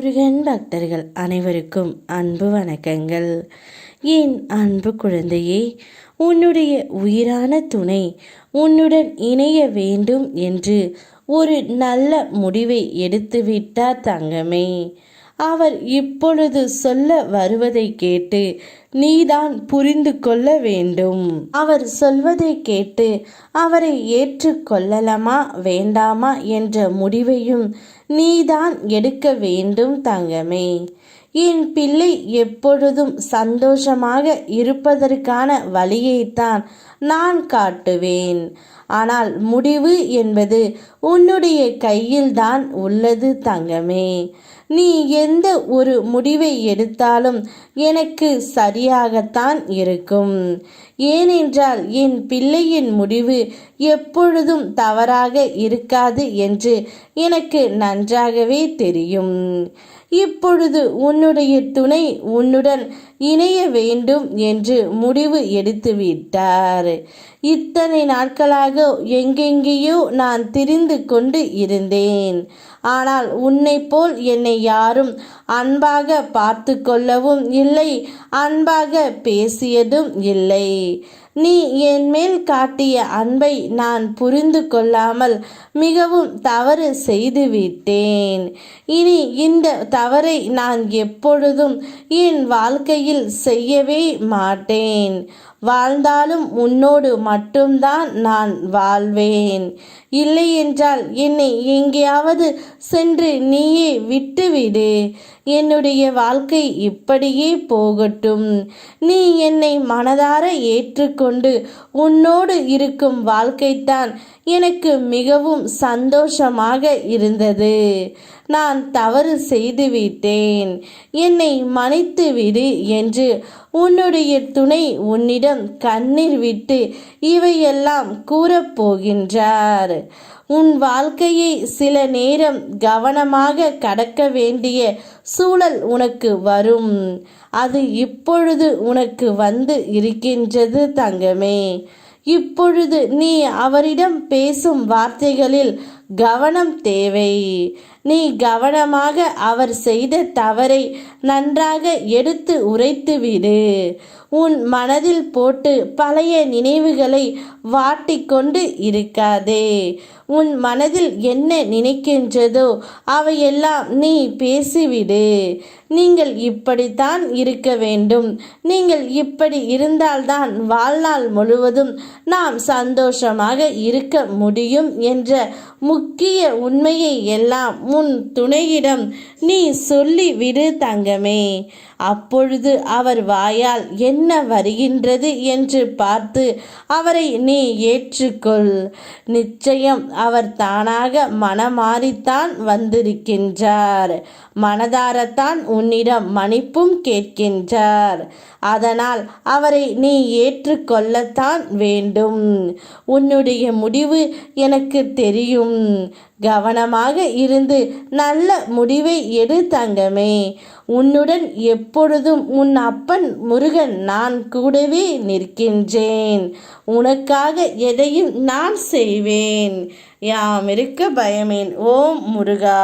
முருகன் பக்தர்கள் அனைவருக்கும் அன்பு வணக்கங்கள். என் அன்பு குழந்தையே, உன்னுடைய உயிரான துணை உன்னுடன் இணைய வேண்டும் என்று ஒரு நல்ல முடிவை எடுத்துவிட்டார் தங்கமே. அவர் இப்பொழுது சொல்ல வருவதை கேட்டு நீதான் புரிந்து கொள்ள வேண்டும். அவர் சொல்வதை கேட்டு அவரை ஏற்றுக்கொள்ளலாமா வேண்டாமா என்ற முடிவையும் நீதான் எடுக்க வேண்டும் தங்கமே. என் பிள்ளை எப்பொழுதும் சந்தோஷமாக இருப்பதற்கான வழியைத்தான் நான் காட்டுவேன். ஆனால் முடிவு என்பது உன்னுடைய கையில்தான் உள்ளது தங்கமே. நீ எந்த ஒரு முடிவை எடுத்தாலும் எனக்கு சரியாகத்தான் இருக்கும். ஏனென்றால் என் பிள்ளையின் முடிவு எப்பொழுதும் தவறாக இருக்காது என்று எனக்கு நன்றாகவே தெரியும். இப்பொழுது உன்னுடைய துணை உன்னுடன் இணைய வேண்டும் என்று முடிவு எடுத்துவிட்டார். இத்தனை நாட்களாக எங்கெங்கேயோ நான் திரிந்து கொண்டு இருந்தேன். ஆனால் உன்னை போல் என்னை யாரும் அன்பாக பார்த்து கொள்ளவும் இல்லை, அன்பாக பேசியதும் இல்லை. நீ என் மேல் காட்டிய அன்பை நான் புரிந்து கொள்ளாமல் மிகவும் தவறு செய்துவிட்டேன். இனி இந்த தவறை நான் எப்பொழுதும் என் வாழ்க்கையில் செய்யவே மாட்டேன். வாழ்ந்தாலும் உன்னோடு மட்டும்தான் நான் வாழ்வேன். இல்லையென்றால் என்னை எங்கேயாவது சென்று நீயே விட்டுவிடு. என்னுடைய வாழ்க்கை இப்படியே போகட்டும். நீ என்னை மனதார ஏற்றுக்கொண்டு உன்னோடு இருக்கும் வாழ்க்கைத்தான் எனக்கு மிகவும் சந்தோஷமாக இருந்தது. நான் தவறு செய்துவிட்டேன், என்னை மன்னித்து விடு என்று உன்னுடைய துணை உன்னிடம் கண்ணீர் விட்டு இவையெல்லாம் கூறப்போகின்றார். உன் வாழ்க்கையை சில நேரம் கவனமாக கடக்க வேண்டிய சூழல் உனக்கு வரும். அது இப்பொழுது உனக்கு வந்து இருக்கின்றது தங்கமே. இப்பொழுது நீ அவரிடம் பேசும் வார்த்தைகளில் கவனம் தேவை. நீ கவனமாக அவர் செய்த தவறை நன்றாக எடுத்து உரைத்துவிடு. உன் மனதில் போட்டு பழைய நினைவுகளை வாட்டிக்கொண்டு இருக்காதே. உன் மனதில் என்ன நினைக்கின்றதோ அவையெல்லாம் நீ பேசிவிடு. நீங்கள் இப்படித்தான் இருக்க வேண்டும், நீங்கள் இப்படி இருந்தால்தான் வாழ்நாள் முழுவதும் நாம் சந்தோஷமாக இருக்க முடியும் என்ற முக்கிய உண்மையை எல்லாம் உன் துணையிடம் நீ சொல்லிவிடு தங்கமே. அப்பொழுது அவர் வாயால் என்ன வருகின்றது என்று பார்த்து அவரை நீ ஏற்றுக்கொள். நிச்சயம் அவர் தானாக மனமாறித்தான் வந்திருக்கின்றார். மனதாரத்தான் உன்னிடம் மன்னிப்பும் கேட்கின்றார். அதனால் அவரை நீ ஏற்றுக்கொள்ளத்தான் வேண்டும். உன்னுடைய முடிவு எனக்கு தெரியும். கவனமாக இருந்து நல்ல முடிவை எடு தங்கமே. உன்னுடன் எப்பொழுதும் உன் அப்பன் முருகன் நான் கூடவே நிற்கின்றேன். உனக்காக எதையும் நான் செய்வேன். யாம் இருக்க பயமேன். ஓம் முருகா.